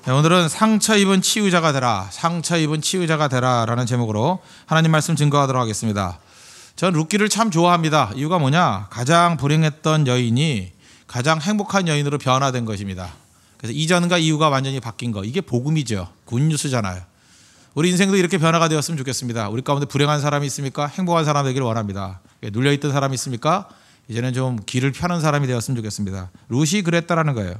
네, 오늘은 상처 입은 치유자가 되라, 상처 입은 치유자가 되라라는 제목으로 하나님 말씀 증거하도록 하겠습니다. 전 룻기를 참 좋아합니다. 이유가 뭐냐? 가장 불행했던 여인이 가장 행복한 여인으로 변화된 것입니다. 그래서 이전과 이후가 완전히 바뀐 거, 이게 복음이죠. 굿뉴스잖아요. 우리 인생도 이렇게 변화가 되었으면 좋겠습니다. 우리 가운데 불행한 사람이 있습니까? 행복한 사람 되기를 원합니다. 눌려있던 사람이 있습니까? 이제는 좀 길을 펴는 사람이 되었으면 좋겠습니다. 룻이 그랬다라는 거예요.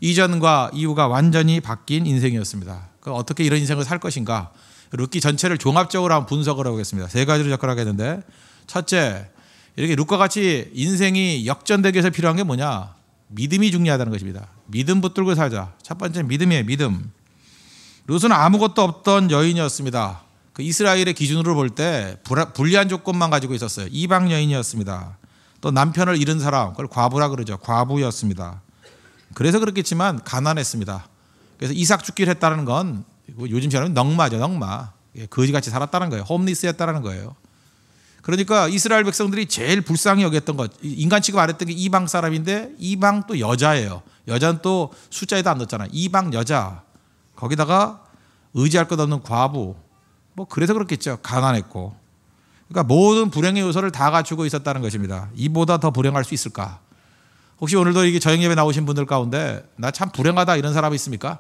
이전과 이후가 완전히 바뀐 인생이었습니다. 그럼 어떻게 이런 인생을 살 것인가? 룻기 전체를 종합적으로 한번 분석을 해보겠습니다. 세 가지로 접근하겠는데, 첫째, 이렇게 룻과 같이 인생이 역전되기 위해서 필요한 게 뭐냐? 믿음이 중요하다는 것입니다. 믿음 붙들고 살자. 첫 번째 믿음이에요. 믿음. 룻은 아무것도 없던 여인이었습니다. 그 이스라엘의 기준으로 볼 때 불리한 조건만 가지고 있었어요. 이방 여인이었습니다. 또 남편을 잃은 사람, 그걸 과부라 그러죠. 과부였습니다. 그래서 그렇겠지만 가난했습니다. 그래서 이삭 죽기를 했다는 건 요즘 시간은 넝마죠. 넝마. 거지같이 살았다는 거예요. 홈리스였다는 거예요. 그러니까 이스라엘 백성들이 제일 불쌍히 여겼던 것, 인간 취급 안 했던 게 이방 사람인데, 이방 또 여자예요. 여자는 또 숫자에도 안 넣었잖아요. 이방 여자. 거기다가 의지할 것 없는 과부. 뭐 그래서 그렇겠죠. 가난했고. 그러니까 모든 불행의 요소를 다 갖추고 있었다는 것입니다. 이보다 더 불행할 수 있을까? 혹시 오늘도 이게 저녁 예배 나오신 분들 가운데 나 참 불행하다 이런 사람이 있습니까?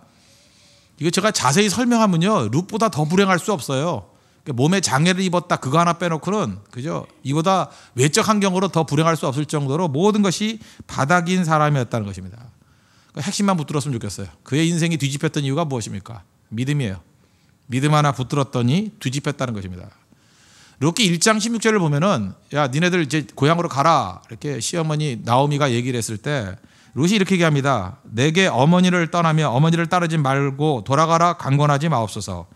이거 제가 자세히 설명하면요, 룻보다 더 불행할 수 없어요. 몸에 장애를 입었다 그거 하나 빼놓고는, 그죠? 이보다 외적 환경으로 더 불행할 수 없을 정도로 모든 것이 바닥인 사람이었다는 것입니다. 그러니까 핵심만 붙들었으면 좋겠어요. 그의 인생이 뒤집혔던 이유가 무엇입니까? 믿음이에요. 믿음 하나 붙들었더니 뒤집혔다는 것입니다. 룻기 1장 16절을 보면은, 야, 니네들 이제 고향으로 가라, 이렇게 시어머니 나오미가 얘기를 했을 때 룻이 이렇게 얘기합니다. 내게 어머니를 떠나며 어머니를 따르지 말고 돌아가라, 강권하지 마옵소서.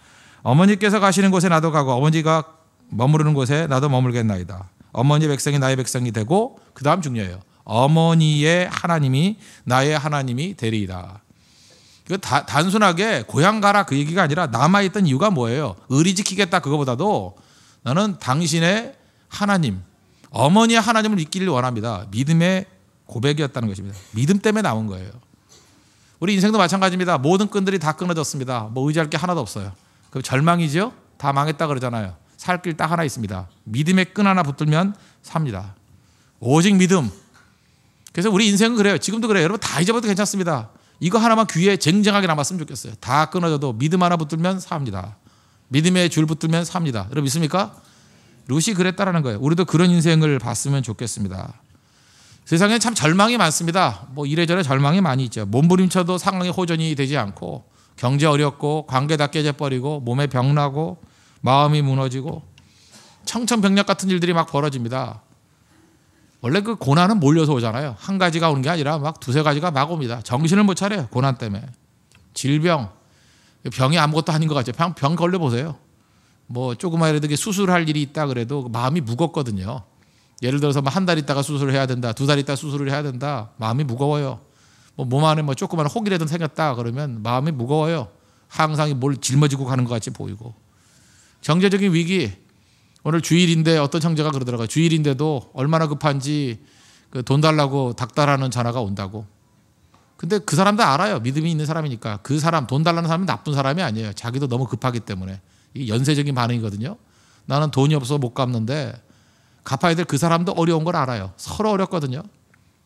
어머니께서 가시는 곳에 나도 가고 어머니가 머무르는 곳에 나도 머물겠나이다. 어머니 백성이 나의 백성이 되고, 그 다음 중요해요. 어머니의 하나님이 나의 하나님이 되리이다. 이거 단순하게 고향 가라 그 얘기가 아니라 남아있던 이유가 뭐예요? 의리 지키겠다 그거보다도 나는 당신의 하나님, 어머니의 하나님을 믿기를 원합니다. 믿음의 고백이었다는 것입니다. 믿음 때문에 나온 거예요. 우리 인생도 마찬가지입니다. 모든 끈들이 다 끊어졌습니다. 뭐 의지할 게 하나도 없어요. 그럼 절망이죠? 다 망했다 그러잖아요. 살 길 딱 하나 있습니다. 믿음의 끈 하나 붙들면 삽니다. 오직 믿음. 그래서 우리 인생은 그래요. 지금도 그래요. 여러분 다 잊어버려도 괜찮습니다. 이거 하나만 귀에 쟁쟁하게 남았으면 좋겠어요. 다 끊어져도 믿음 하나 붙들면 삽니다. 믿음의 줄 붙들면 삽니다. 여러분 믿습니까? 룻이 그랬다라는 거예요. 우리도 그런 인생을 봤으면 좋겠습니다. 세상에 참 절망이 많습니다. 뭐 이래저래 절망이 많이 있죠. 몸부림쳐도 상황이 호전이 되지 않고, 경제 어렵고, 관계 다 깨져버리고, 몸에 병 나고, 마음이 무너지고, 청천벽력 같은 일들이 막 벌어집니다. 원래 그 고난은 몰려서 오잖아요. 한 가지가 오는 게 아니라 막 두세 가지가 막 옵니다. 정신을 못 차려요. 고난 때문에. 질병. 병이 아무것도 아닌 것 같죠. 병 걸려보세요. 뭐 조그마하게 수술할 일이 있다 그래도 마음이 무겁거든요. 예를 들어서 한 달 있다가 수술을 해야 된다, 두 달 있다가 수술을 해야 된다. 마음이 무거워요. 뭐 몸 안에 뭐 조그마한 혹이라도 생겼다 그러면 마음이 무거워요. 항상 뭘 짊어지고 가는 것 같이 보이고. 경제적인 위기. 오늘 주일인데 어떤 형제가 그러더라고요. 주일인데도 얼마나 급한지 돈 달라고 닥달하는 전화가 온다고. 근데 그 사람도 알아요. 믿음이 있는 사람이니까. 그 사람, 돈 달라는 사람은 나쁜 사람이 아니에요. 자기도 너무 급하기 때문에. 이게 연쇄적인 반응이거든요. 나는 돈이 없어서 못 갚는데 갚아야 될 그 사람도 어려운 걸 알아요. 서로 어렵거든요.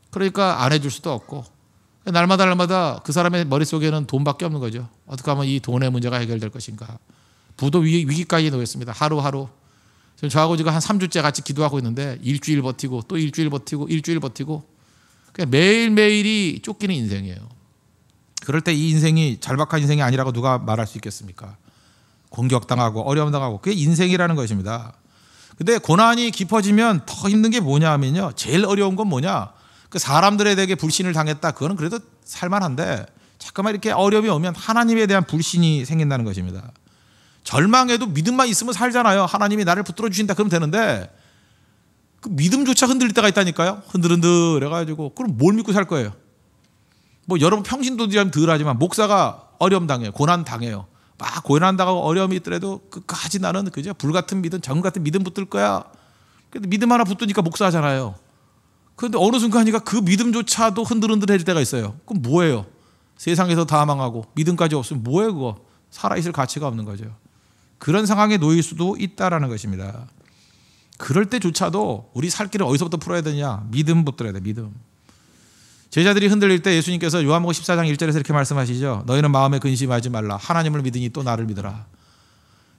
그러니까 안 해줄 수도 없고. 날마다 그 사람의 머릿속에는 돈밖에 없는 거죠. 어떻게 하면 이 돈의 문제가 해결될 것인가. 부도 위기까지 놓였습니다. 하루하루. 지금 저하고 지금 한 3주째 같이 기도하고 있는데 일주일 버티고 또 일주일 버티고 일주일 버티고, 그냥 매일매일이 쫓기는 인생이에요. 그럴 때 이 인생이 절박한 인생이 아니라고 누가 말할 수 있겠습니까? 공격당하고 어려움 당하고, 그게 인생이라는 것입니다. 근데 고난이 깊어지면 더 힘든 게 뭐냐 하면요, 제일 어려운 건 뭐냐, 그 사람들에 대해 불신을 당했다, 그거는 그래도 살만한데 잠깐만 이렇게 어려움이 오면 하나님에 대한 불신이 생긴다는 것입니다. 절망에도 믿음만 있으면 살잖아요. 하나님이 나를 붙들어 주신다 그러면 되는데 그 믿음조차 흔들릴 때가 있다니까요. 흔들흔들 해가지고. 그럼 뭘 믿고 살 거예요? 뭐 여러분 평신도들이라면 덜 하지만 목사가 어려움 당해요. 고난 당해요. 막 고난 당하고 어려움이 있더라도 끝까지 나는 그죠, 불같은 믿음, 정 같은 믿음 붙들 거야. 근데 믿음 하나 붙으니까 목사하잖아요. 그런데 어느 순간이니까 그 믿음조차도 흔들흔들해질 때가 있어요. 그럼 뭐예요? 세상에서 다 망하고 믿음까지 없으면 뭐예요 그거. 살아있을 가치가 없는 거죠. 그런 상황에 놓일 수도 있다라는 것입니다. 그럴 때조차도 우리 살 길을 어디서부터 풀어야 되냐? 믿음부터 풀어야 돼. 믿음. 제자들이 흔들릴 때 예수님께서 요한복음 14장 1절에서 이렇게 말씀하시죠. 너희는 마음에 근심하지 말라. 하나님을 믿으니 또 나를 믿으라.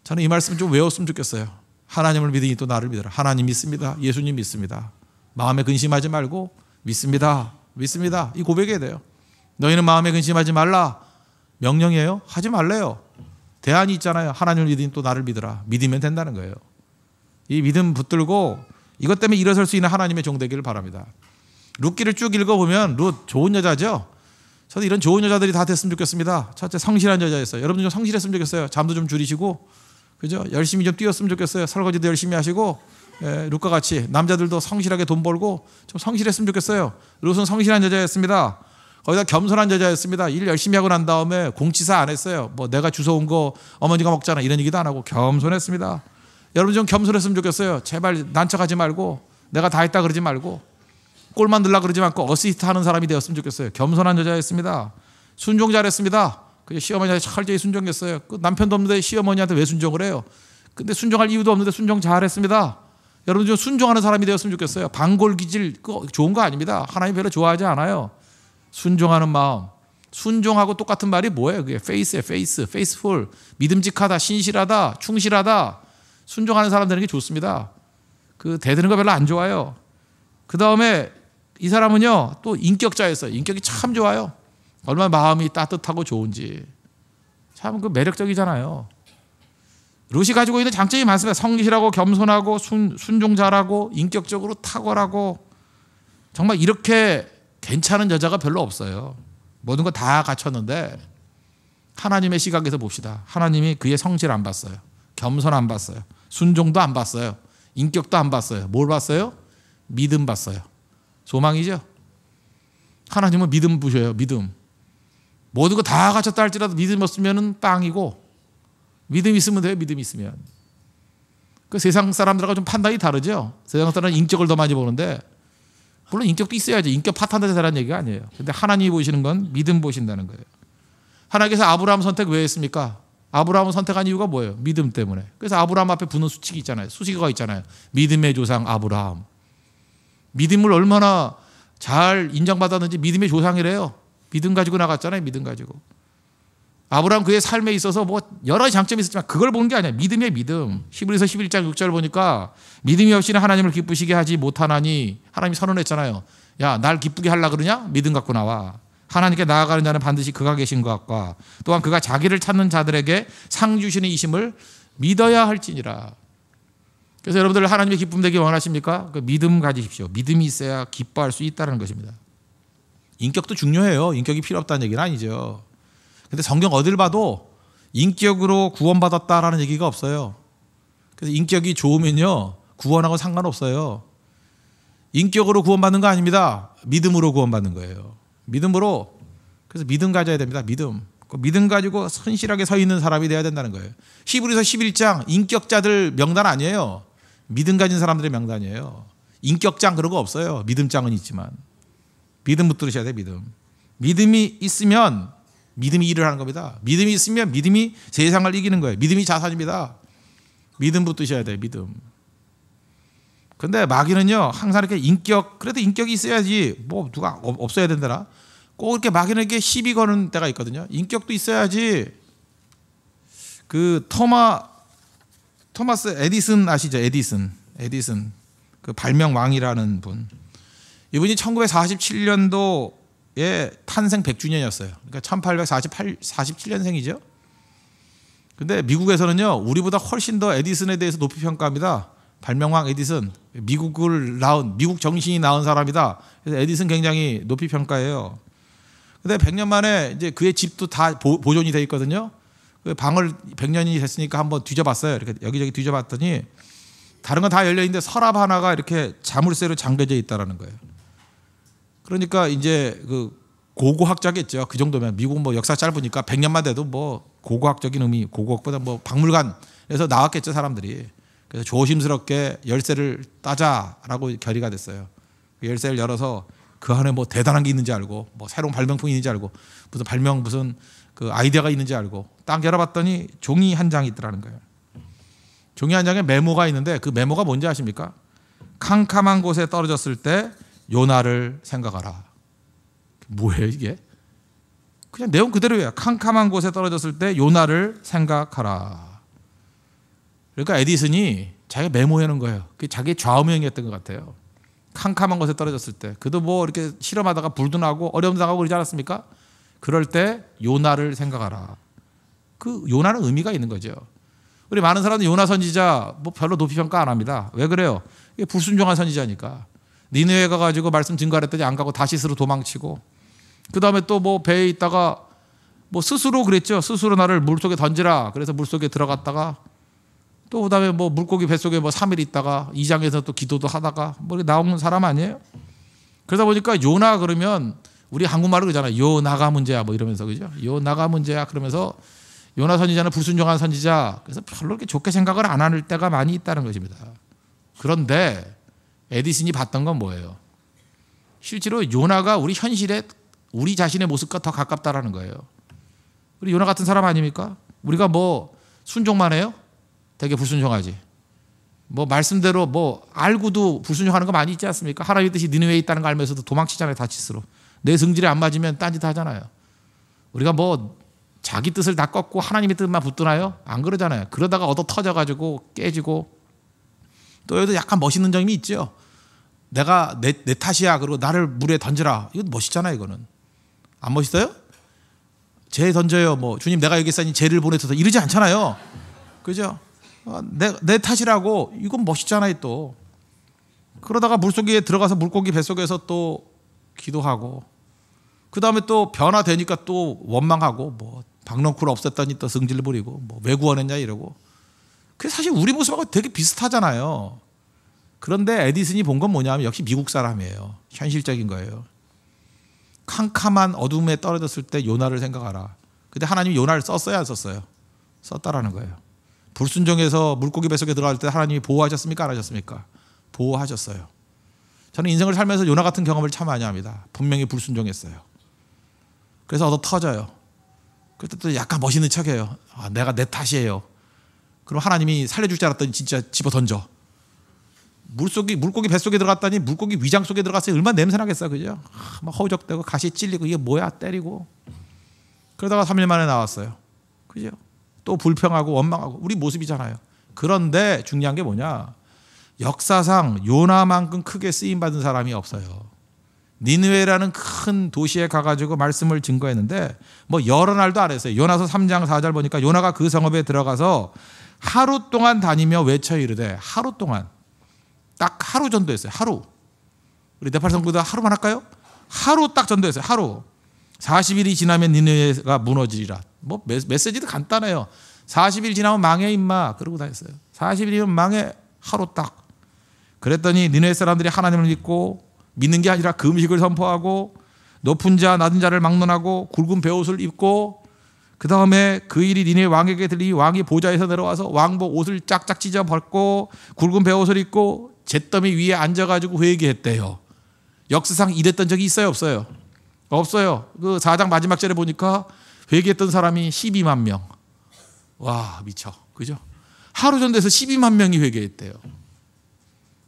저는 이 말씀 좀 외웠으면 좋겠어요. 하나님을 믿으니 또 나를 믿으라. 하나님 믿습니다. 예수님 믿습니다. 마음에 근심하지 말고 믿습니다. 믿습니다. 이 고백해야 돼요. 너희는 마음에 근심하지 말라. 명령이에요? 하지 말래요. 대안이 있잖아요. 하나님을 믿으니 또 나를 믿으라. 믿으면 된다는 거예요. 이 믿음 붙들고 이것 때문에 일어설 수 있는 하나님의 종 되기를 바랍니다. 룻기를 쭉 읽어보면 룻 좋은 여자죠. 저도 이런 좋은 여자들이 다 됐으면 좋겠습니다. 첫째 성실한 여자였어요. 여러분 좀 성실했으면 좋겠어요. 잠도 좀 줄이시고 그죠? 열심히 좀 뛰었으면 좋겠어요. 설거지도 열심히 하시고 룻과 같이 남자들도 성실하게 돈 벌고 좀 성실했으면 좋겠어요. 룻은 성실한 여자였습니다. 거기다 겸손한 여자였습니다. 일 열심히 하고 난 다음에 공치사 안 했어요. 뭐 내가 주워온 거 어머니가 먹잖아 이런 얘기도 안 하고 겸손했습니다. 여러분 좀 겸손했으면 좋겠어요. 제발 난척하지 말고 내가 다 했다 그러지 말고 골 만들라 그러지 않고 어시스트 하는 사람이 되었으면 좋겠어요. 겸손한 여자였습니다. 순종 잘했습니다. 시어머니한테 철저히 순종했어요. 남편도 없는데 시어머니한테 왜 순종을 해요? 근데 순종할 이유도 없는데 순종 잘했습니다. 여러분 좀 순종하는 사람이 되었으면 좋겠어요. 방골기질 좋은 거 아닙니다. 하나님 별로 좋아하지 않아요. 순종하는 마음. 순종하고 똑같은 말이 뭐예요? 그게 페이스예요. 페이스. 페이스풀. 믿음직하다. 신실하다. 충실하다. 순종하는 사람 되는 게 좋습니다. 대드는 거 별로 안 좋아요. 그 다음에 이 사람은요 또 인격자였어요. 인격이 참 좋아요. 얼마나 마음이 따뜻하고 좋은지 참 매력적이잖아요. 룻이 가지고 있는 장점이 많습니다. 성실하고 겸손하고 순종 잘하고 인격적으로 탁월하고 정말 이렇게 괜찮은 여자가 별로 없어요. 모든 거 다 갖췄는데 하나님의 시각에서 봅시다. 하나님이 그의 성실 안 봤어요. 겸손 안 봤어요. 순종도 안 봤어요. 인격도 안 봤어요. 뭘 봤어요? 믿음 봤어요. 소망이죠. 하나님은 믿음 보셔요. 믿음. 모든 거 다 갖췄다 할지라도 믿음 없으면 빵이고 믿음 있으면 돼요. 믿음 있으면. 세상 사람들하고 좀 판단이 다르죠. 세상 사람은 인격을 더 많이 보는데 물론 인격도 있어야지. 인격 파탄돼서 잘하는 얘기가 아니에요. 근데 하나님이 보시는 건 믿음 보신다는 거예요. 하나님께서 아브라함 선택 왜 했습니까? 아브라함을 선택한 이유가 뭐예요? 믿음 때문에. 그래서 아브라함 앞에 붙는 수칙이 있잖아요. 수식어가 있잖아요. 믿음의 조상 아브라함. 믿음을 얼마나 잘 인정받았는지 믿음의 조상이래요. 믿음 가지고 나갔잖아요. 믿음 가지고. 아브라함 그의 삶에 있어서 뭐 여러 장점이 있었지만 그걸 보는 게 아니야. 믿음의 믿음. 히브리서 11장 6절 보니까 믿음이 없이는 하나님을 기쁘시게 하지 못하나니 하나님이 선언했잖아요. 야, 날 기쁘게 하려고 그러냐? 믿음 갖고 나와. 하나님께 나아가는 자는 반드시 그가 계신 것과 또한 그가 자기를 찾는 자들에게 상 주시는 이심을 믿어야 할지니라. 그래서 여러분들 하나님의 기쁨 되기 원하십니까? 믿음 가지십시오. 믿음이 있어야 기뻐할 수 있다는 것입니다. 인격도 중요해요. 인격이 필요 없다는 얘기는 아니죠. 근데 성경 어딜 봐도 인격으로 구원받았다라는 얘기가 없어요. 그래서 인격이 좋으면요 구원하고 상관없어요. 인격으로 구원받는 거 아닙니다. 믿음으로 구원받는 거예요. 믿음으로. 그래서 믿음 가져야 됩니다. 믿음. 믿음 가지고 선실하게 서 있는 사람이 돼야 된다는 거예요. 히브리서 11장 인격자들 명단 아니에요. 믿음 가진 사람들의 명단이에요. 인격장 그런 거 없어요. 믿음장은 있지만. 믿음 붙들으셔야 돼요. 믿음. 믿음이 있으면 믿음이 일을 하는 겁니다. 믿음이 있으면 믿음이 세상을 이기는 거예요. 믿음이 자산입니다. 믿음 붙드셔야 돼요. 믿음. 근데 마귀는요 항상 이렇게 그래도 인격이 있어야지 뭐 누가 없어야 된다나 꼭 이렇게 마귀는게 시비 거는 때가 있거든요. 인격도 있어야지. 토마스 에디슨 아시죠? 에디슨 그 발명 왕이라는 분. 이분이 1947년도에 탄생 100주년이었어요. 그러니까 1847년생이죠. 근데 미국에서는요 우리보다 훨씬 더 에디슨에 대해서 높이 평가합니다. 발명왕 에디슨, 미국 정신이 낳은 사람이다. 그래서 에디슨 굉장히 높이 평가해요. 근데 100년 만에 이제 그의 집도 다 보존이 돼 있거든요. 그 방을 100년이 됐으니까 한번 뒤져봤어요. 이렇게 여기저기 뒤져봤더니 다른 건 다 열려 있는데 서랍 하나가 이렇게 자물쇠로 잠겨져 있다라는 거예요. 그러니까 이제 그 고고학자겠죠. 그 정도면 미국 뭐 역사 짧으니까 100년만 돼도 뭐 고고학적인 의미, 고고학보다 뭐 박물관에서 나왔겠죠 사람들이. 그래서 조심스럽게 열쇠를 따자라고 결의가 됐어요. 그 열쇠를 열어서 그 안에 뭐 대단한 게 있는지 알고, 뭐 새로운 발명품이 있는지 알고, 무슨 그 아이디어가 있는지 알고 딱 열어봤더니 종이 한 장이 있더라는 거예요. 종이 한 장에 메모가 있는데 그 메모가 뭔지 아십니까? 캄캄한 곳에 떨어졌을 때 요나를 생각하라. 뭐예요 이게? 그냥 내용 그대로예요. 캄캄한 곳에 떨어졌을 때 요나를 생각하라. 그러니까 에디슨이 자기가 메모해놓은 거예요. 그게 자기의 좌우명이었던 것 같아요. 캄캄한 곳에 떨어졌을 때. 그도 뭐 이렇게 실험하다가 불도 나고 어려움도 나고 그러지 않았습니까? 그럴 때 요나를 생각하라. 그 요나는 의미가 있는 거죠. 우리 많은 사람들이 요나 선지자 뭐 별로 높이 평가 안 합니다. 왜 그래요? 이게 불순종한 선지자니까. 니느웨 가가지고 말씀 증거했더니 안 가고 다시스로 도망치고, 그 다음에 또 뭐 배에 있다가 뭐 스스로 그랬죠. 스스로 나를 물속에 던지라. 그래서 물속에 들어갔다가 또 그다음에 뭐 물고기 뱃속에 뭐 3일 있다가 2장에서 또 기도도 하다가 뭐 이렇게 나온 사람 아니에요? 그러다 보니까 요나 그러면 우리 한국말로 그러잖아요. 요나가 문제야 뭐 이러면서, 그죠? 요나가 문제야 그러면서 요나 선지자는 불순종한 선지자. 그래서 별로 그렇게 좋게 생각을 안 할 때가 많이 있다는 것입니다. 그런데 에디슨이 봤던 건 뭐예요? 실제로 요나가 우리 현실에 우리 자신의 모습과 더 가깝다라는 거예요. 우리 요나 같은 사람 아닙니까? 우리가 뭐 순종만 해요? 되게 불순종하지. 뭐 말씀대로 뭐 알고도 불순종하는 거 많이 있지 않습니까? 하나님의 뜻이 니느웨에 있다는 거 알면서도 도망치잖아요. 다치스로. 내 성질에 안 맞으면 딴짓 하잖아요. 우리가 뭐 자기 뜻을 다 꺾고 하나님의 뜻만 붙드나요? 안 그러잖아요. 그러다가 얻어 터져가지고 깨지고, 또 여기도 약간 멋있는 점이 있죠. 내가 내 탓이야. 그리고 나를 물에 던져라. 이거 멋있잖아요. 이거는. 안 멋있어요? 재 던져요. 뭐 주님 내가 여기 있으니 재를 보내셔서 이러지 않잖아요. 그죠? 내 탓이라고. 이건 멋있잖아요. 또 그러다가 물속에 들어가서 물고기 뱃속에서 또 기도하고, 그 다음에 또 변화되니까 또 원망하고, 뭐 박넝쿨 없앴더니 또 성질 부리고, 뭐 왜 구원했냐 이러고. 그게 사실 우리 모습하고 되게 비슷하잖아요. 그런데 에디슨이 본 건 뭐냐면 역시 미국 사람이에요. 현실적인 거예요. 캄캄한 어둠에 떨어졌을 때 요나를 생각하라. 근데 하나님이 요나를 썼어요, 안 썼어요? 썼다라는 거예요. 불순종해서 물고기 뱃속에 들어갈 때 하나님이 보호하셨습니까, 안 하셨습니까? 보호하셨어요. 저는 인생을 살면서 요나 같은 경험을 참 많이 합니다. 분명히 불순종했어요. 그래서 얻어 터져요. 그때 또 약간 멋있는 척해요. 내가 내 탓이에요. 그럼 하나님이 살려줄 줄 알았더니 진짜 집어 던져. 물고기 뱃속에 들어갔더니 물고기 위장 속에 들어갔어요. 얼마나 냄새나겠어요, 그죠? 막 허우적대고 가시 찔리고 이게 뭐야 때리고. 그러다가 3일 만에 나왔어요. 그죠? 또 불평하고 원망하고 우리 모습이잖아요. 그런데 중요한 게 뭐냐? 역사상 요나만큼 크게 쓰임받은 사람이 없어요. 니느웨라는 큰 도시에 가가지고 말씀을 증거했는데 뭐 여러 날도 안 했어요. 요나서 3장 4절 보니까 요나가 그 성읍에 들어가서 하루 동안 다니며 외쳐 이르되, 하루 동안 딱 하루 전도했어요. 하루. 우리 네팔 성도들 하루만 할까요? 하루 딱 전도했어요. 하루. 40일이 지나면 니느웨가 무너지리라. 뭐 메시지도 간단해요. 40일 지나면 망해 임마. 그러고 다녔어요. 40일이면 망해. 하루 딱. 그랬더니 니느웨 사람들이 하나님을 믿고, 믿는 게 아니라 금식을 선포하고, 높은 자 낮은 자를 막론하고, 굵은 베옷을 입고, 그 다음에 그 일이 니네 왕에게 들리니 왕이 보좌에서 내려와서 왕복 옷을 짝짝 찢어 벗고 굵은 베옷을 입고 잿더미 위에 앉아가지고 회개했대요. 역사상 이랬던 적이 있어요, 없어요? 없어요. 그 4장 마지막 절에 보니까 회개했던 사람이 12만 명. 와, 미쳐. 그죠? 하루 전도에서 12만 명이 회개했대요.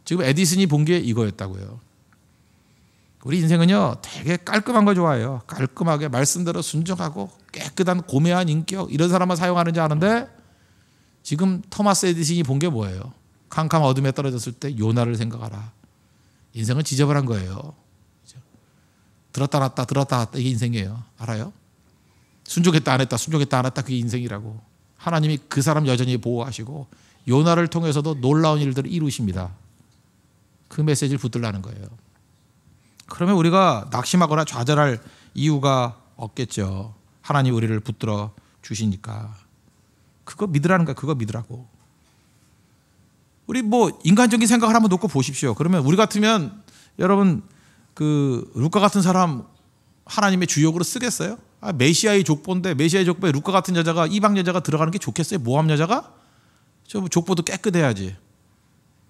지금 에디슨이 본 게 이거였다고요. 우리 인생은요 되게 깔끔한 거 좋아해요. 깔끔하게 말씀대로 순종하고 깨끗한 고매한 인격, 이런 사람만 사용하는지 아는데, 지금 토마스 에디슨이 본 게 뭐예요? 캄캄 어둠에 떨어졌을 때 요나를 생각하라. 인생은 지저분한 거예요. 들었다 놨다 들었다 놨다 이게 인생이에요. 알아요? 순종했다 안 했다 순종했다 안 했다 그게 인생이라고. 하나님이 그 사람 여전히 보호하시고 요나를 통해서도 놀라운 일들을 이루십니다. 그 메시지를 붙들라는 거예요. 그러면 우리가 낙심하거나 좌절할 이유가 없겠죠. 하나님 우리를 붙들어 주시니까. 그거 믿으라는 거야. 그거 믿으라고. 우리 뭐 인간적인 생각을 한번 놓고 보십시오. 그러면 우리 같으면 여러분 그 루카 같은 사람 하나님의 주역으로 쓰겠어요? 메시아의 족보인데 메시아의 족보에 루카 같은 여자가, 이방 여자가 들어가는 게 좋겠어요? 모함 여자가? 족보도 깨끗해야지.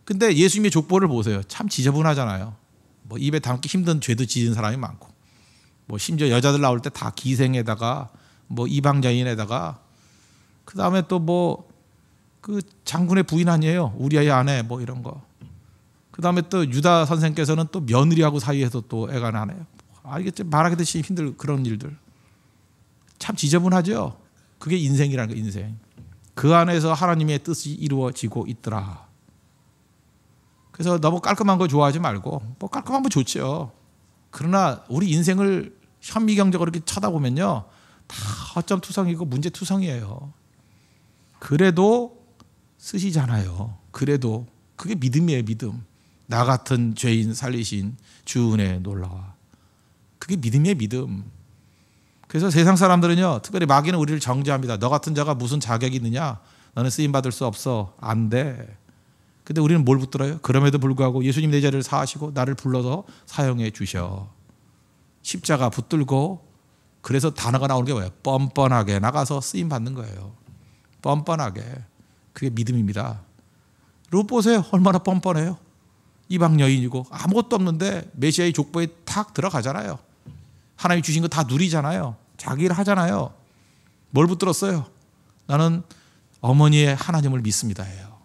근데 예수님의 족보를 보세요. 참 지저분하잖아요. 뭐 입에 담기 힘든 죄도 지은 사람이 많고, 뭐 심지어 여자들 나올 때 다 기생에다가 뭐 이방자인에다가, 그 다음에 또 뭐 그 장군의 부인 아니에요, 우리아의 아내 뭐 이런 거. 그 다음에 또 유다 선생께서는 또 며느리하고 사이에서 또 애가 나네요. 알겠죠? 말하기도 힘들 그런 일들. 참 지저분하죠. 그게 인생이라는 거, 인생. 그 안에서 하나님의 뜻이 이루어지고 있더라. 그래서 너무 깔끔한 거 좋아하지 말고, 뭐 깔끔한 거 좋죠. 그러나 우리 인생을 현미경적으로 이렇게 쳐다보면요, 다 허점투성이고 문제투성이에요. 그래도 쓰시잖아요. 그래도 그게 믿음이에요, 믿음. 나 같은 죄인 살리신 주 은혜 놀라와. 그게 믿음이에요, 믿음. 그래서 세상 사람들은요, 특별히 마귀는 우리를 정죄합니다. 너 같은 자가 무슨 자격이 있느냐? 너는 쓰임받을 수 없어. 안 돼. 근데 우리는 뭘 붙들어요? 그럼에도 불구하고 예수님 내 죄를 사하시고 나를 불러서 사용해 주셔. 십자가 붙들고, 그래서 단어가 나오는 게 뭐예요? 뻔뻔하게 나가서 쓰임받는 거예요. 뻔뻔하게. 그게 믿음입니다. 룻 보세요. 얼마나 뻔뻔해요. 이방 여인이고 아무것도 없는데 메시아의 족보에 탁 들어가잖아요. 하나님이 주신 거 다 누리잖아요. 자기 일 하잖아요. 뭘 붙들었어요? 나는 어머니의 하나님을 믿습니다예요.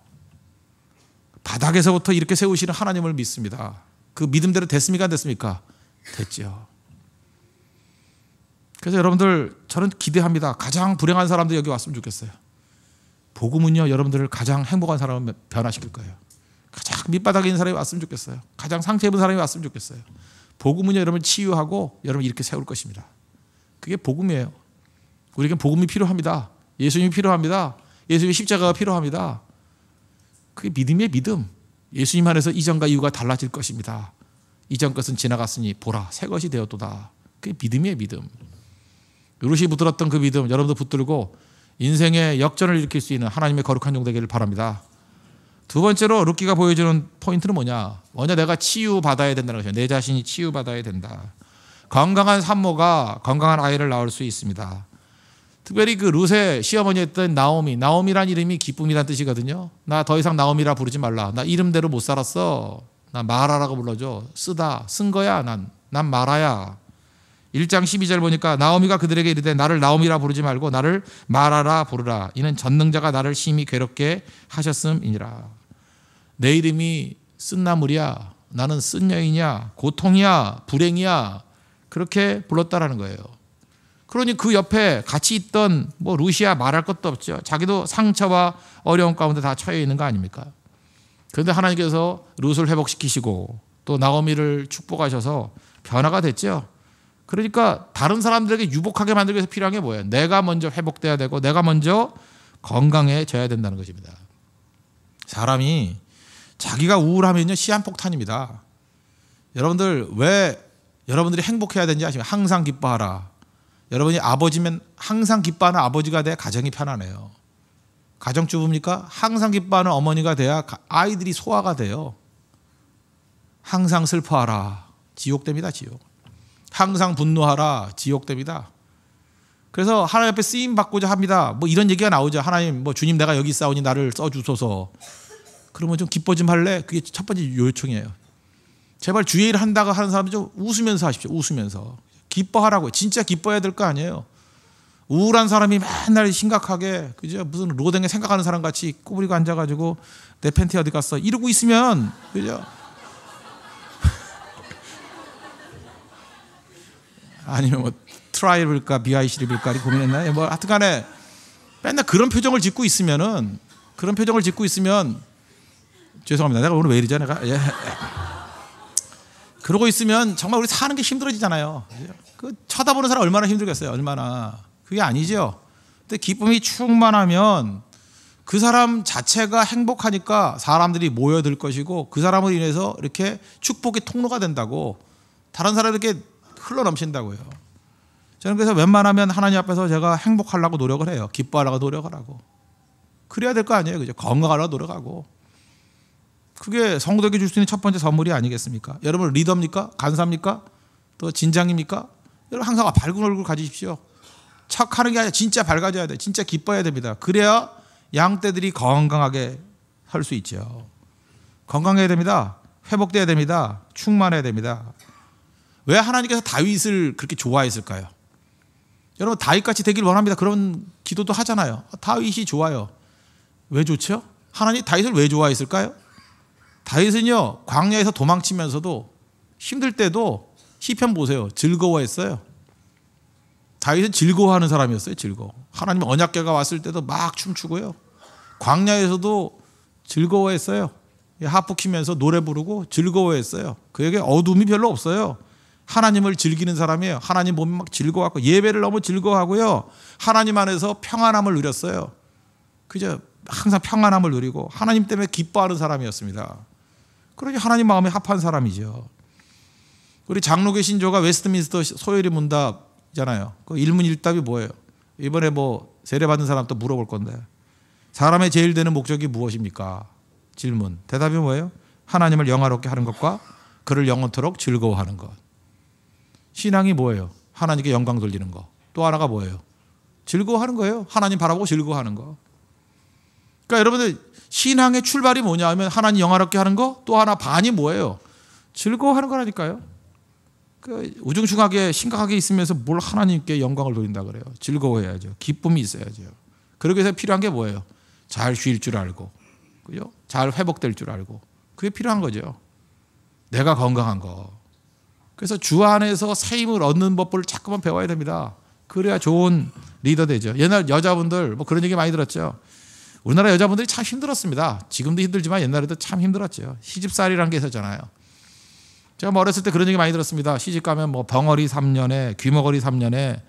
바닥에서부터 이렇게 세우시는 하나님을 믿습니다. 그 믿음대로 됐습니까? 안 됐습니까? 됐죠. 그래서 여러분들, 저는 기대합니다. 가장 불행한 사람들 여기 왔으면 좋겠어요. 복음은요, 여러분들을 가장 행복한 사람을 변화시킬 거예요. 가장 밑바닥에 있는 사람이 왔으면 좋겠어요. 가장 상처 입은 사람이 왔으면 좋겠어요. 복음은요, 여러분을 치유하고 여러분을 이렇게 세울 것입니다. 그게 복음이에요. 우리에겐 복음이 필요합니다. 예수님이 필요합니다. 예수님의 십자가가 필요합니다. 그게 믿음이에요, 믿음. 예수님 안에서 이전과 이후가 달라질 것입니다. 이전 것은 지나갔으니 보라, 새 것이 되었도다. 그게 믿음이에요, 믿음. 루시 붙들었던 그 믿음, 여러분도 붙들고 인생의 역전을 일으킬 수 있는 하나님의 거룩한 종 되기를 바랍니다. 두 번째로 룻기가 보여주는 포인트는 뭐냐? 먼저 내가 치유받아야 된다는 것이죠. 내 자신이 치유받아야 된다. 건강한 산모가 건강한 아이를 낳을 수 있습니다. 특별히 그 룻의 시어머니였던 나오미, 나오미란 이름이 기쁨이란 뜻이거든요. 나 더 이상 나오미라 부르지 말라. 나 이름대로 못 살았어. 나 마라라고 불러줘. 쓴 거야. 난 마라야. 1장 12절 보니까 나오미가 그들에게 이르되 나를 나오미라 부르지 말고 나를 마라라 부르라. 이는 전능자가 나를 심히 괴롭게 하셨음이니라. 내 이름이 쓴 나물이야. 나는 쓴 여인이야. 고통이야. 불행이야. 그렇게 불렀다라는 거예요. 그러니 그 옆에 같이 있던 뭐 루시아 말할 것도 없죠. 자기도 상처와 어려움 가운데 다 처해 있는 거 아닙니까? 그런데 하나님께서 룻을 회복시키시고 또 나오미를 축복하셔서 변화가 됐죠. 그러니까 다른 사람들에게 유복하게 만들기 위해서 필요한 게 뭐예요? 내가 먼저 회복돼야 되고 내가 먼저 건강해져야 된다는 것입니다. 사람이 자기가 우울하면요, 시한폭탄입니다. 여러분들, 왜 여러분들이 행복해야 되는지 아시면 항상 기뻐하라. 여러분이 아버지면 항상 기뻐하는 아버지가 돼야 가정이 편안해요. 가정주부입니까? 항상 기뻐하는 어머니가 돼야 아이들이 소화가 돼요. 항상 슬퍼하라. 지옥됩니다, 지옥. 항상 분노하라. 지옥됩니다. 그래서 하나님 앞에 쓰임 받고자 합니다. 뭐 이런 얘기가 나오죠. 하나님, 뭐 주님 내가 여기 있사오니 나를 써주소서. 그러면 좀 기뻐 좀 할래? 그게 첫 번째 요청이에요. 제발 주의 일 한다고 하는 사람들 좀 웃으면서 하십시오. 웃으면서. 기뻐하라고요. 진짜 기뻐해야 될 거 아니에요. 우울한 사람이 맨날 심각하게, 그죠? 무슨 로댕에 생각하는 사람 같이 꼬부리고 앉아가지고 내 팬티 어디 갔어? 이러고 있으면, 그죠? 아니면 뭐 트라이블까 BI 실입일까 고민했나요? 뭐 하여튼간에 맨날 그런 표정을 짓고 있으면 죄송합니다. 내가 오늘 왜 이러지? 내가 그러고 있으면 정말 우리 사는 게 힘들어지잖아요. 그 쳐다보는 사람 얼마나 힘들겠어요. 얼마나. 그게 아니죠. 근데 기쁨이 충만하면 그 사람 자체가 행복하니까 사람들이 모여들 것이고 그 사람으로 인해서 이렇게 축복의 통로가 된다고, 다른 사람에게 흘러넘친다고요. 저는 그래서 웬만하면 하나님 앞에서 제가 행복하려고 노력을 해요. 기뻐하려고 노력을 하고. 그래야 될 거 아니에요. 그죠? 건강하려고 노력하고. 그게 성도에게 줄 수 있는 첫 번째 선물이 아니겠습니까? 여러분 리더입니까? 간사입니까? 또 진장입니까? 여러분 항상 밝은 얼굴 가지십시오. 척하는 게 아니라 진짜 밝아져야 돼. 진짜 기뻐야 됩니다. 그래야 양떼들이 건강하게 할 수 있죠. 건강해야 됩니다. 회복돼야 됩니다. 충만해야 됩니다. 왜 하나님께서 다윗을 그렇게 좋아했을까요? 여러분 다윗같이 되길 원합니다. 그런 기도도 하잖아요. 다윗이 좋아요. 왜 좋죠? 하나님 다윗을 왜 좋아했을까요? 다윗은요 광야에서 도망치면서도 힘들 때도 시편 보세요. 즐거워했어요. 다윗은 즐거워하는 사람이었어요. 즐거워. 하나님 언약궤가 왔을 때도 막 춤추고요. 광야에서도 즐거워했어요. 하프 키면서 노래 부르고 즐거워했어요. 그에게 어둠이 별로 없어요. 하나님을 즐기는 사람이에요. 하나님 보면 막 즐거워하고 예배를 너무 즐거워하고요. 하나님 안에서 평안함을 누렸어요. 그저 항상 평안함을 누리고 하나님 때문에 기뻐하는 사람이었습니다. 그러니 하나님 마음에 합한 사람이죠. 우리 장로교 신조가 웨스트민스터 소요리 문답이잖아요. 그 일문일답이 뭐예요? 이번에 뭐 세례받은 사람 또 물어볼 건데 사람의 제일 되는 목적이 무엇입니까? 질문. 대답이 뭐예요? 하나님을 영화롭게 하는 것과 그를 영원토록 즐거워하는 것. 신앙이 뭐예요? 하나님께 영광 돌리는 거. 또 하나가 뭐예요? 즐거워하는 거예요. 하나님 바라보고 즐거워하는 거. 그러니까 여러분들 신앙의 출발이 뭐냐 하면 하나님 영화롭게 하는 거. 또 하나 반이 뭐예요? 즐거워하는 거라니까요. 그 우중충하게 심각하게 있으면서 뭘 하나님께 영광을 돌린다 그래요. 즐거워해야죠. 기쁨이 있어야죠. 그러기 위해서 필요한 게 뭐예요? 잘 쉴 줄 알고, 그죠? 잘 회복될 줄 알고, 그게 필요한 거죠. 내가 건강한 거. 그래서 주 안에서 새 힘을 얻는 법을 자꾸만 배워야 됩니다. 그래야 좋은 리더 되죠. 옛날 여자분들 뭐 그런 얘기 많이 들었죠. 우리나라 여자분들이 참 힘들었습니다. 지금도 힘들지만 옛날에도 참 힘들었죠. 시집살이라는 게 있었잖아요. 제가 뭐 어렸을 때 그런 얘기 많이 들었습니다. 시집 가면 뭐 벙어리 3년에 귀머거리 3년에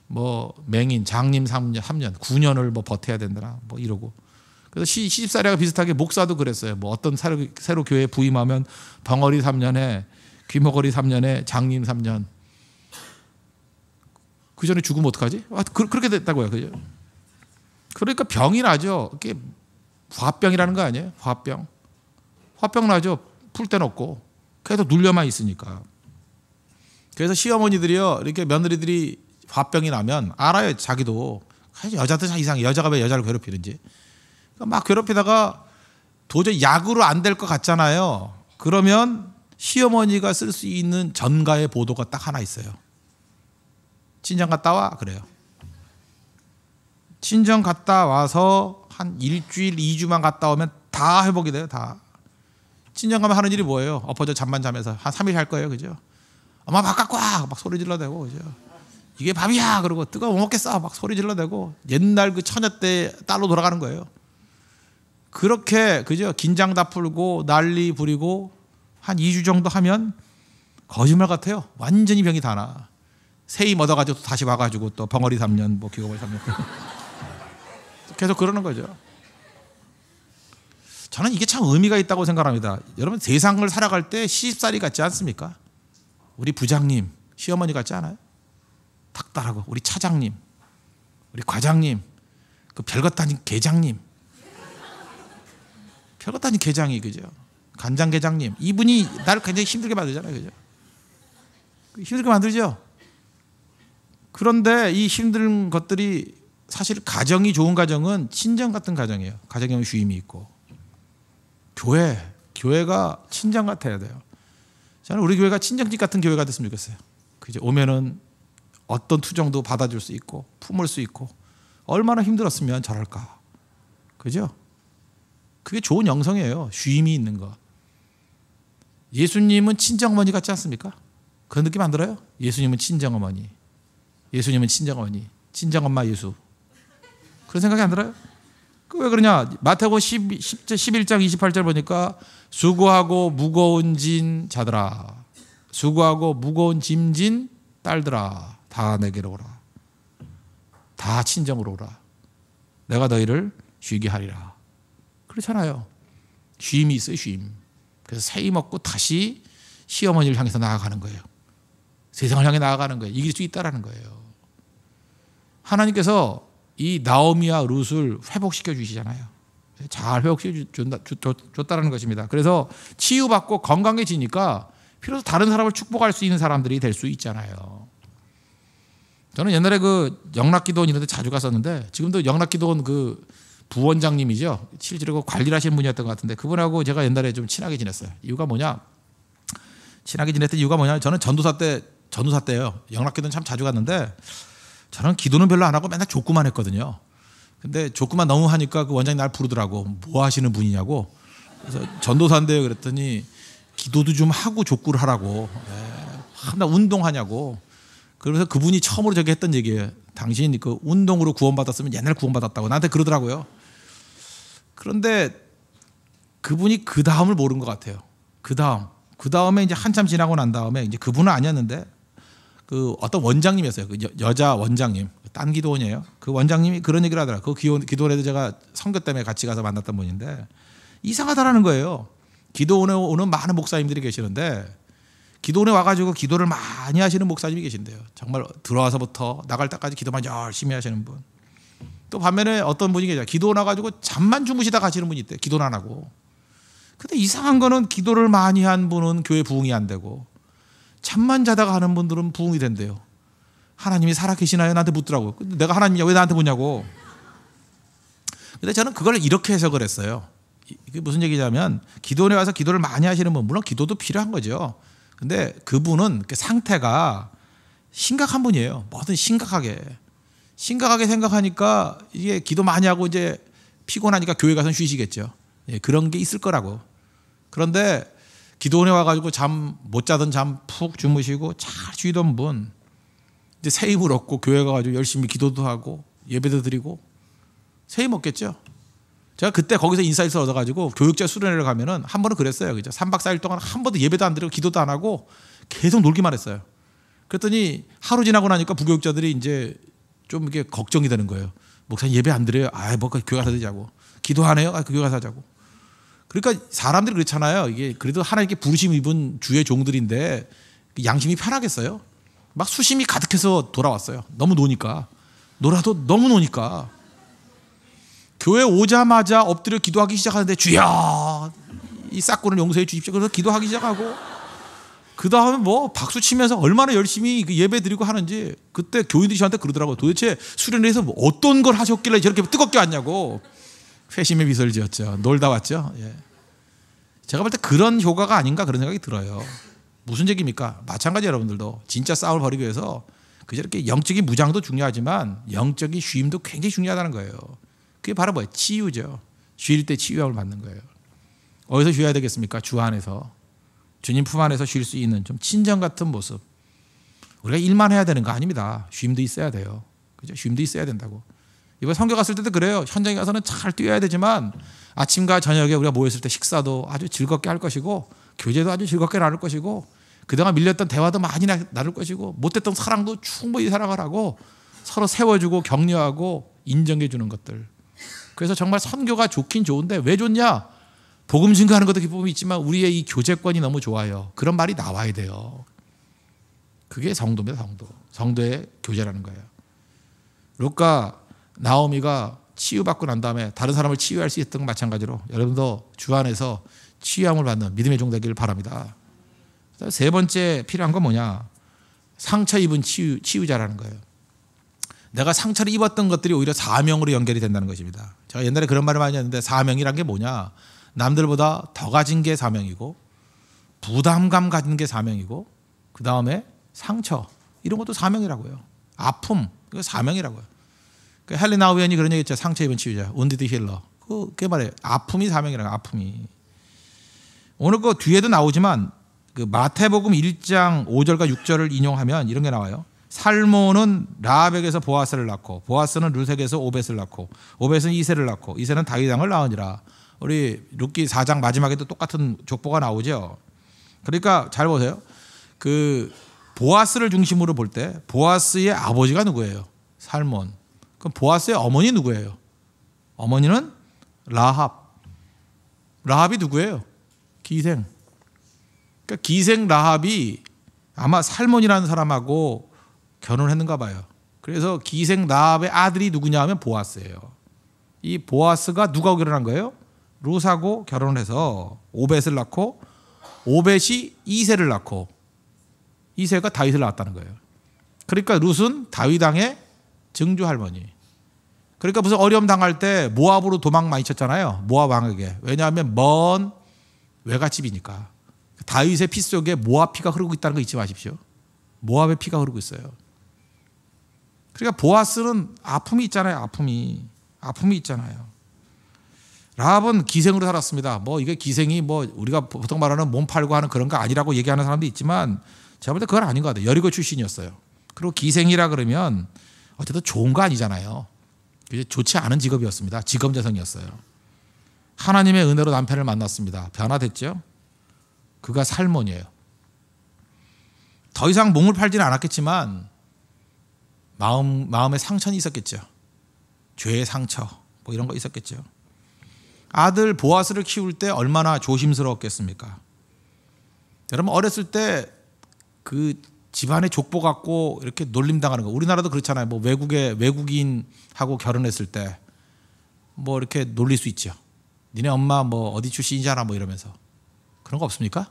뭐 맹인 장님 3년 9년을 뭐 버텨야 된다나 뭐 이러고. 그래서 시집살이와 비슷하게 목사도 그랬어요. 뭐 어떤 새로 교회에 부임하면 벙어리 3년에 귀머거리 3년에 장님 3년. 그 전에 죽으면 어떡하지? 그렇게 됐다고요. 그죠? 그러니까 병이 나죠. 그게 화병이라는 거 아니에요? 화병. 화병 나죠. 풀 데는 없고. 계속 눌려만 있으니까. 그래서 시어머니들이요. 이렇게 며느리들이 화병이 나면 알아요. 자기도. 여자도 참 이상해. 여자가 왜 여자를 괴롭히는지. 막 괴롭히다가 도저히 약으로 안 될 것 같잖아요. 그러면 시어머니가 쓸 수 있는 전가의 보도가 딱 하나 있어요. 친정 갔다 와 그래요. 친정 갔다 와서 한 일주일 2주만 갔다 오면 다 회복이 돼요. 다. 친정 가면 하는 일이 뭐예요? 엎어져 잠만 자면서 한 3일 할 거예요. 그죠? 엄마 밥 갖고 와! 막 소리 질러대고 그죠? 이게 밥이야! 그러고 뜨거워 못 먹겠어! 막 소리 질러대고 옛날 그 처녀 때 딸로 돌아가는 거예요. 그렇게 그죠? 긴장 다 풀고 난리 부리고 한 2주 정도 하면 거짓말 같아요. 완전히 병이 다 나. 새임 얻어가지고 다시 와가지고 또 벙어리 3년 뭐 귀머거리 3년 계속 그러는 거죠. 저는 이게 참 의미가 있다고 생각합니다. 여러분 세상을 살아갈 때 시집살이 같지 않습니까? 우리 부장님, 시어머니 같지 않아요? 탁달하고 우리 차장님, 우리 과장님, 그 별것 아닌 계장님, 별것 아닌 계장이 그죠? 간장게장님 이분이 나를 굉장히 힘들게 만들잖아요. 그죠? 힘들게 만들죠? 그런데 이 힘든 것들이 사실 가정이 좋은 가정은 친정 같은 가정이에요. 가정에 오면 쉼이 있고 교회가 친정 같아야 돼요. 저는 우리 교회가 친정집 같은 교회가 됐으면 좋겠어요. 그죠? 오면은 어떤 투정도 받아줄 수 있고 품을 수 있고 얼마나 힘들었으면 저럴까. 그죠? 그게 좋은 영성이에요. 쉼이 있는 거. 예수님은 친정어머니 같지 않습니까? 그런 느낌 안 들어요? 예수님은 친정어머니. 예수님은 친정어머니. 친정엄마 예수. 그런 생각이 안 들어요? 왜 그러냐? 마태복음 11장 28절 보니까 수고하고 무거운 짐 자들아, 수고하고 무거운 짐진 딸들아, 다 내게로 오라. 다 친정으로 오라. 내가 너희를 쉬게 하리라. 그렇잖아요. 쉼이 있어요. 쉼. 그래서 새이 먹고 다시 시어머니를 향해서 나아가는 거예요. 세상을 향해 나아가는 거예요. 이길 수 있다라는 거예요. 하나님께서 이 나오미와 룻을 회복시켜 주시잖아요. 잘 회복시켜 줬다는 것입니다. 그래서 치유받고 건강해지니까 비로소 다른 사람을 축복할 수 있는 사람들이 될 수 있잖아요. 저는 옛날에 그 영락기도원 이런 데 자주 갔었는데 지금도 영락기도원 그 부원장님이죠. 실제로 관리를 하시는 분이었던 것 같은데 그분하고 제가 옛날에 좀 친하게 지냈어요. 이유가 뭐냐? 친하게 지냈던 이유가 뭐냐면 저는 전도사 때예요. 영락기도는 참 자주 갔는데 저는 기도는 별로 안 하고 맨날 족구만 했거든요. 근데 족구만 너무 하니까 그 원장이 날 부르더라고. 뭐 하시는 분이냐고. 그래서 전도사인데요. 그랬더니 기도도 좀 하고 족구를 하라고. 나 운동하냐고. 그래서 그분이 처음으로 저기 했던 얘기예요. 당신 그 운동으로 구원받았으면 옛날 구원받았다고 나한테 그러더라고요. 그런데 그분이 그 다음을 모른 것 같아요. 그 다음에 이제 한참 지나고 난 다음에 이제 그분은 아니었는데 그 어떤 원장님이었어요. 그 여자 원장님, 딴 기도원이에요. 그 원장님이 그런 얘기를 하더라고요. 그 기도원에도 제가 선교 때문에 같이 가서 만났던 분인데 이상하다라는 거예요. 기도원에 오는 많은 목사님들이 계시는데 기도원에 와가지고 기도를 많이 하시는 목사님이 계신데요. 정말 들어와서부터 나갈 때까지 기도만 열심히 하시는 분. 또 반면에 어떤 분이 계세요. 기도원 와가지고 잠만 주무시다 가시는 분이 있대요. 기도는 안 하고. 근데 이상한 거는 기도를 많이 한 분은 교회 부흥이 안 되고 잠만 자다가 하는 분들은 부흥이 된대요. 하나님이 살아계시나요? 나한테 묻더라고요. 근데 내가 하나님이냐 왜 나한테 묻냐고. 근데 저는 그걸 이렇게 해석을 했어요. 이게 무슨 얘기냐면 기도원에 와서 기도를 많이 하시는 분, 물론 기도도 필요한 거죠. 근데 그분은 그 상태가 심각한 분이에요. 뭐든 심각하게 생각하니까 이게 기도 많이 하고 이제 피곤하니까 교회 가서 쉬시겠죠. 예, 그런 게 있을 거라고. 그런데 기도원에 와가지고 잠 못 자던 잠 푹 주무시고 잘 쉬던 분 이제 새 힘을 얻고 교회 가가지고 열심히 기도도 하고 예배도 드리고 새 힘 얻겠죠. 제가 그때 거기서 인사이트를 얻어가지고 교육자 수련회를 가면은 한 번은 그랬어요. 그죠? 3박 4일 동안 한 번도 예배도 안 드리고 기도도 안 하고 계속 놀기만 했어요. 그랬더니 하루 지나고 나니까 부교육자들이 이제 좀 이게 걱정이 되는 거예요. 목사님 예배 안 드려요? 뭐 교회 가서 드리자고. 기도 안 해요? 교회 가서 하자고. 그러니까 사람들이 그렇잖아요. 이게 그래도 하나님께 부르심 입은 주의 종들인데 양심이 편하겠어요? 막 수심이 가득해서 돌아왔어요. 너무 노니까. 놀아도 너무 노니까. 교회 오자마자 엎드려 기도하기 시작하는데 주여 이 싹구를 용서해 주십시오. 그래서 기도하기 시작하고 그 다음에 뭐 박수 치면서 얼마나 열심히 예배 드리고 하는지 그때 교인들이 저한테 그러더라고요. 도대체 수련회에서 뭐 어떤 걸 하셨길래 저렇게 뜨겁게 왔냐고. 회심의 미소를 지었죠. 놀다 왔죠. 예. 제가 볼 때 그런 효과가 아닌가 그런 생각이 들어요. 무슨 얘기입니까? 마찬가지 여러분들도 진짜 싸움을 벌이기 위해서 그저렇게 영적인 무장도 중요하지만 영적인 쉼도 굉장히 중요하다는 거예요. 그게 바로 뭐예요? 치유죠. 쉴 때 치유함을 받는 거예요. 어디서 쉬어야 되겠습니까? 주 안에서. 주님 품 안에서 쉴 수 있는 좀 친정 같은 모습. 우리가 일만 해야 되는 거 아닙니다. 쉼도 있어야 돼요. 그죠? 쉼도 있어야 된다고. 이번 선교 갔을 때도 그래요. 현장에 가서는 잘 뛰어야 되지만 아침과 저녁에 우리가 모였을 때 식사도 아주 즐겁게 할 것이고 교제도 아주 즐겁게 나눌 것이고 그동안 밀렸던 대화도 많이 나눌 것이고 못했던 사랑도 충분히 사랑을 하고 서로 세워주고 격려하고 인정해 주는 것들. 그래서 정말 선교가 좋긴 좋은데 왜 좋냐? 복음 증거하는 것도 기쁨이 있지만 우리의 이 교제권이 너무 좋아요. 그런 말이 나와야 돼요. 그게 성도입니다. 성도의 교제라는 거예요. 루카 나오미가 치유받고 난 다음에 다른 사람을 치유할 수 있던 것 마찬가지로 여러분도 주 안에서 치유함을 받는 믿음의 종 되기를 바랍니다. 세 번째 필요한 건 뭐냐? 상처 입은 치유자라는 거예요. 내가 상처를 입었던 것들이 오히려 사명으로 연결이 된다는 것입니다. 제가 옛날에 그런 말을 많이 했는데 사명이란 게 뭐냐? 남들보다 더 가진 게 사명이고 부담감 가진 게 사명이고 그 다음에 상처 이런 것도 사명이라고요. 아픔 이거 사명이라고요. 헬리 나우엔이 그런 얘기 했죠. 상처 입은 치유자, wounded healer. 그게 말이에요. 아픔이 사명이라고. 아픔이. 오늘 그 뒤에도 나오지만 그 마태복음 1장 5절과 6절을 인용하면 이런 게 나와요. 살몬은 라합에게서 보아스를 낳고 보아스는 르색에서 오벳을 낳고 오벳은 이새를 낳고 이새는 다윗 왕을 낳으니라. 우리 룻기 4장 마지막에도 똑같은 족보가 나오죠. 그러니까 잘 보세요. 그 보아스를 중심으로 볼 때 보아스의 아버지가 누구예요? 살몬. 그럼 보아스의 어머니 누구예요? 어머니는 라합. 라합이 누구예요? 기생. 그러니까 기생 라합이 아마 살몬이라는 사람하고 결혼했는가 봐요. 그래서 기생 라합의 아들이 누구냐 하면 보아스예요. 이 보아스가 누가 결혼한 거예요? 룻하고 결혼해서 오벳을 낳고 오벳이 이새를 낳고 이새가 다윗을 낳았다는 거예요. 그러니까 룻은 다윗 왕의 증조 할머니. 그러니까 무슨 어려움 당할 때 모압으로 도망 많이 쳤잖아요. 모압 왕에게. 왜냐하면 먼 외갓집이니까. 다윗의 피 속에 모압 피가 흐르고 있다는 거 잊지 마십시오. 모압의 피가 흐르고 있어요. 그러니까 보아스는 아픔이 있잖아요. 아픔이 있잖아요. 라합은 기생으로 살았습니다. 뭐 이게 기생이 뭐 우리가 보통 말하는 몸 팔고 하는 그런 거 아니라고 얘기하는 사람도 있지만 제가 볼 때 그건 아닌 것 같아요. 여리고 출신이었어요. 그리고 기생이라 그러면 어쨌든 좋은 거 아니잖아요. 좋지 않은 직업이었습니다. 직업여성이었어요. 하나님의 은혜로 남편을 만났습니다. 변화됐죠. 그가 살몬이에요. 더 이상 몸을 팔지는 않았겠지만 마음의 상처는 있었겠죠. 죄의 상처 뭐 이런 거 있었겠죠. 아들 보아스를 키울 때 얼마나 조심스러웠겠습니까? 여러분 어렸을 때 그 집안의 족보 갖고 이렇게 놀림당하는 거 우리나라도 그렇잖아요. 뭐 외국인하고 결혼했을 때 뭐 이렇게 놀릴 수 있죠. 니네 엄마 뭐 어디 출신이잖아 뭐 이러면서 그런 거 없습니까?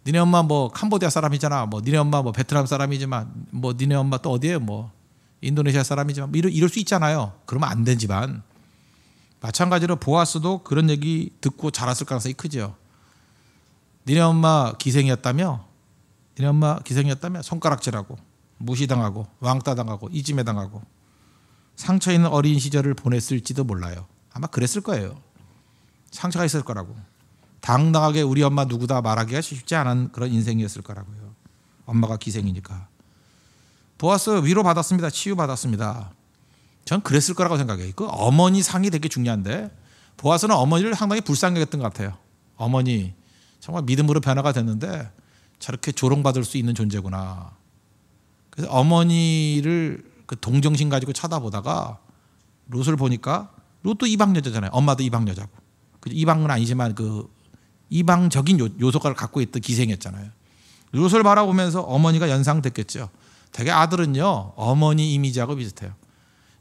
니네 엄마 뭐 캄보디아 사람이잖아. 뭐 니네 엄마 뭐 베트남 사람이지만 뭐 니네 엄마 또 어디예요? 뭐 인도네시아 사람이지만 뭐 이럴 수 있잖아요. 그러면 안 된 집안. 마찬가지로 보아스도 그런 얘기 듣고 자랐을 가능성이 크죠. 니네 엄마 기생이었다며? 니네 엄마 기생이었다며? 손가락질하고 무시당하고 왕따당하고 이지매당하고 상처 있는 어린 시절을 보냈을지도 몰라요. 아마 그랬을 거예요. 상처가 있을 거라고. 당당하게 우리 엄마 누구다 말하기가 쉽지 않은 그런 인생이었을 거라고요. 엄마가 기생이니까. 보아스 위로받았습니다. 치유받았습니다. 전 그랬을 거라고 생각해요. 그 어머니 상이 되게 중요한데 보아스는 어머니를 상당히 불쌍히 여겼던 것 같아요. 어머니 정말 믿음으로 변화가 됐는데 저렇게 조롱받을 수 있는 존재구나. 그래서 어머니를 그 동정심 가지고 쳐다보다가 룻을 보니까 룻도 이방 여자잖아요. 엄마도 이방 여자고. 이방은 아니지만 그 이방적인 요소를 갖고 있던 기생이었잖아요. 룻을 바라보면서 어머니가 연상됐겠죠. 되게 아들은요 어머니 이미지하고 비슷해요.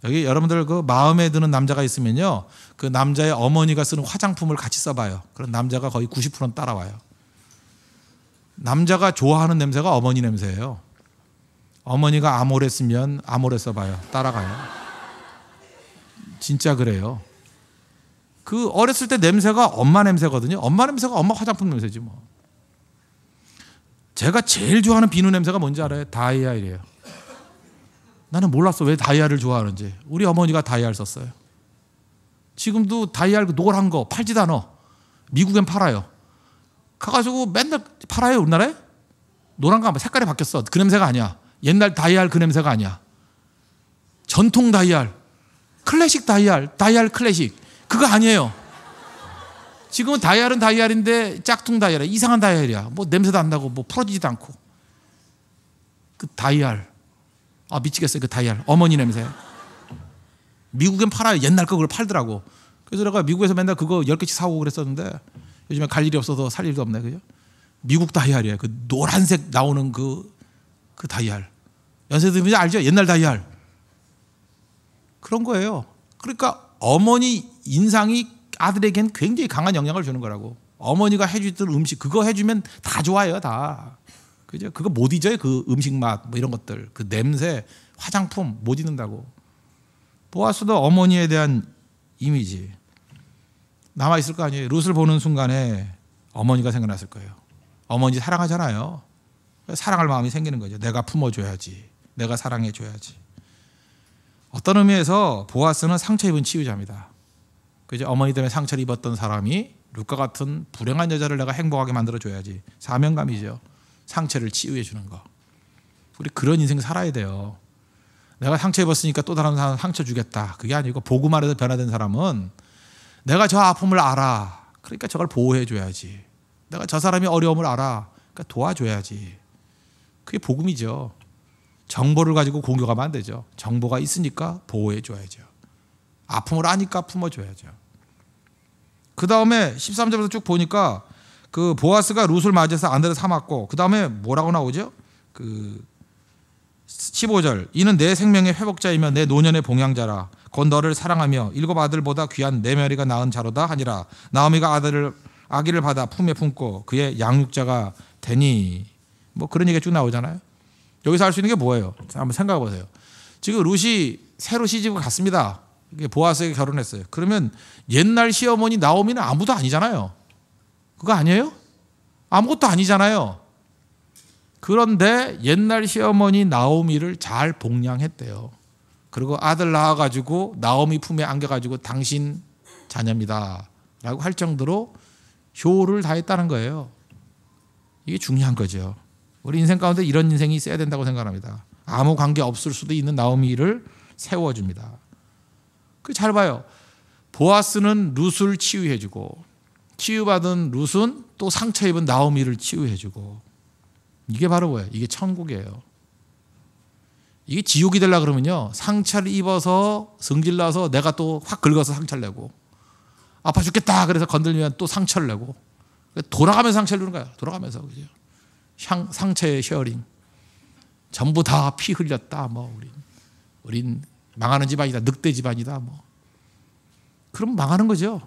여기 여러분들 그 마음에 드는 남자가 있으면요 그 남자의 어머니가 쓰는 화장품을 같이 써봐요. 그런 남자가 거의 90%는 따라와요. 남자가 좋아하는 냄새가 어머니 냄새예요. 어머니가 아모레 쓰면 아모레 써봐요. 따라가요. 진짜 그래요. 그 어렸을 때 냄새가 엄마 냄새거든요. 엄마 냄새가 엄마 화장품 냄새지 뭐. 제가 제일 좋아하는 비누 냄새가 뭔지 알아요? 다이아이래요. 나는 몰랐어 왜 다이아를 좋아하는지. 우리 어머니가 다이아를 썼어요. 지금도 다이아 노란 거 팔지도 않아. 미국엔 팔아요. 가가지고 맨날 팔아요. 우리나라에. 노란 거 색깔이 바뀌었어. 그 냄새가 아니야. 옛날 다이아 그 냄새가 아니야. 전통 다이아, 클래식 다이아 클래식 그거 아니에요. 지금은 다이알은 다이알인데 짝퉁 다이알이야. 이상한 다이알이야. 뭐 냄새도 안 나고 뭐 풀어지지도 않고. 그 다이알. 아 미치겠어요. 그 다이알. 어머니 냄새. 미국엔 팔아요. 옛날 거 그걸 팔더라고. 그래서 내가 미국에서 맨날 그거 10개씩 사오고 그랬었는데 요즘에 갈 일이 없어서 살 일도 없네. 그죠? 미국 다이알이에요. 그 노란색 나오는 그 다이알. 연세들이 알죠? 옛날 다이알. 그런 거예요. 그러니까 어머니 인상이 아들에겐 굉장히 강한 영향을 주는 거라고. 어머니가 해주던 음식 그거 해주면 다 좋아요. 다. 그죠? 그거 못 잊어요. 그 음식 맛 뭐 이런 것들. 그 냄새, 화장품 못 잊는다고. 보아스도 어머니에 대한 이미지 남아있을 거 아니에요. 룻을 보는 순간에 어머니가 생각났을 거예요. 어머니 사랑하잖아요. 사랑할 마음이 생기는 거죠. 내가 품어줘야지. 내가 사랑해줘야지. 어떤 의미에서 보아스는 상처 입은 치유자입니다. 그죠? 어머니 때문에 상처를 입었던 사람이 룻과 같은 불행한 여자를 내가 행복하게 만들어줘야지. 사명감이죠. 상처를 치유해 주는 거. 우리 그런 인생 살아야 돼요. 내가 상처 입었으니까 또 다른 사람 상처 주겠다. 그게 아니고 복음 안에서 변화된 사람은 내가 저 아픔을 알아. 그러니까 저걸 보호해 줘야지. 내가 저 사람이 어려움을 알아. 그러니까 도와줘야지. 그게 복음이죠. 정보를 가지고 공격하면 안 되죠. 정보가 있으니까 보호해 줘야죠. 아픔을 아니까 품어줘야죠. 그 다음에 13절에서 쭉 보니까 그 보아스가 룻을 맞이해서 아내를 삼았고 그 다음에 뭐라고 나오죠? 그 15절 이는 내 생명의 회복자이며 내 노년의 봉양자라 곧 너를 사랑하며 7 아들보다 귀한 네 며느리가 낳은 자로다 하니라. 나오미가 아기를 받아 품에 품고 그의 양육자가 되니. 뭐 그런 얘기가 쭉 나오잖아요. 여기서 할 수 있는 게 뭐예요? 한번 생각해 보세요. 지금 룻이 새로 시집을 갔습니다. 보아스에게 결혼했어요. 그러면 옛날 시어머니 나오미는 아무도 아니잖아요. 그거 아니에요? 아무것도 아니잖아요. 그런데 옛날 시어머니 나오미를 잘 복량했대요. 그리고 아들 낳아가지고 나오미 품에 안겨가지고 당신 자녀입니다 라고 할 정도로 효를 다했다는 거예요. 이게 중요한 거죠. 우리 인생 가운데 이런 인생이 있어야 된다고 생각합니다. 아무 관계 없을 수도 있는 나오미를 세워줍니다. 잘 봐요. 보아스는 룻을 치유해주고 치유받은 룻은 또 상처 입은 나오미를 치유해주고, 이게 바로 뭐예요? 이게 천국이에요. 이게 지옥이 되려고 그러면요, 상처를 입어서 성질나서 내가 또 확 긁어서 상처를 내고, 아파 죽겠다 그래서 건들면 또 상처를 내고, 돌아가면서 상처를 주는 거야. 돌아가면서. 그죠? 상처의 쉐어링. 전부 다 피 흘렸다. 우린 망하는 집안이다. 늑대 집안이다. 그럼 망하는 거죠.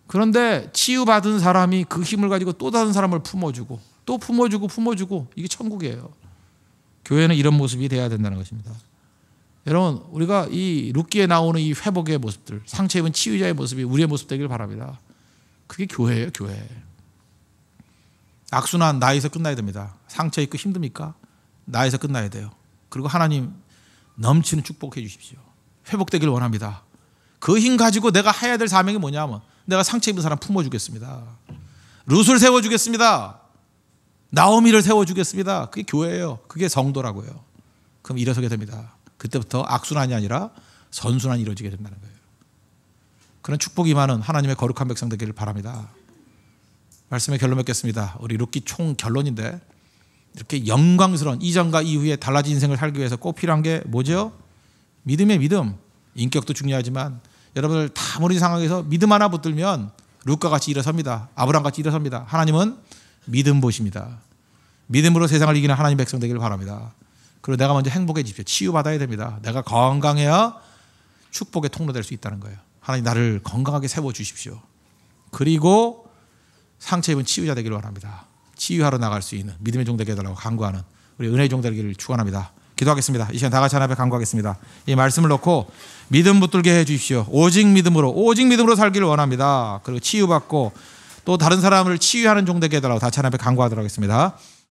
그런데 치유받은 사람이 그 힘을 가지고 또 다른 사람을 품어주고 또 품어주고 이게 천국이에요. 교회는 이런 모습이 돼야 된다는 것입니다. 여러분, 우리가 이 룻기에 나오는 이 회복의 모습들, 상처 입은 치유자의 모습이 우리의 모습 되길 바랍니다. 그게 교회예요, 교회. 악순환 나에서 끝나야 됩니다. 상처 입고 힘듭니까? 나에서 끝나야 돼요. 그리고 하나님 넘치는 축복해 주십시오. 회복되길 원합니다. 그 힘 가지고 내가 해야 될 사명이 뭐냐면 내가 상처 입은 사람 품어주겠습니다. 룻을 세워주겠습니다. 나오미를 세워주겠습니다. 그게 교회예요. 그게 성도라고요. 그럼 일어서게 됩니다. 그때부터 악순환이 아니라 선순환이 이루어지게 된다는 거예요. 그런 축복이 많은 하나님의 거룩한 백성 되기를 바랍니다. 말씀의 결론 맺겠습니다. 우리 룻기 총 결론인데, 이렇게 영광스러운 이전과 이후에 달라진 인생을 살기 위해서 꼭 필요한 게 뭐죠? 믿음의 믿음. 인격도 중요하지만 여러분들 다 모르는 상황에서 믿음 하나 붙들면 룻과 같이 일어섭니다. 아브라함 같이 일어섭니다. 하나님은 믿음 보십니다. 믿음으로 세상을 이기는 하나님 백성 되기를 바랍니다. 그리고 내가 먼저 행복해지십시오. 치유받아야 됩니다. 내가 건강해야 축복의 통로 될 수 있다는 거예요. 하나님 나를 건강하게 세워주십시오. 그리고 상처 입은 치유자 되기를 원합니다. 치유하러 나갈 수 있는 믿음의 종 되게 해달라고 간구하는 우리 은혜의 종 되기를 축원합니다. 기도하겠습니다. 이 시간 다 같이 하나님 앞에 간구하겠습니다. 이 말씀을 놓고 믿음 붙들게 해 주십시오. 오직 믿음으로 살기를 원합니다. 그리고 치유받고 또 다른 사람을 치유하는 종 되게 해달라고 다 같이 하나님 앞에 간구하도록 하겠습니다.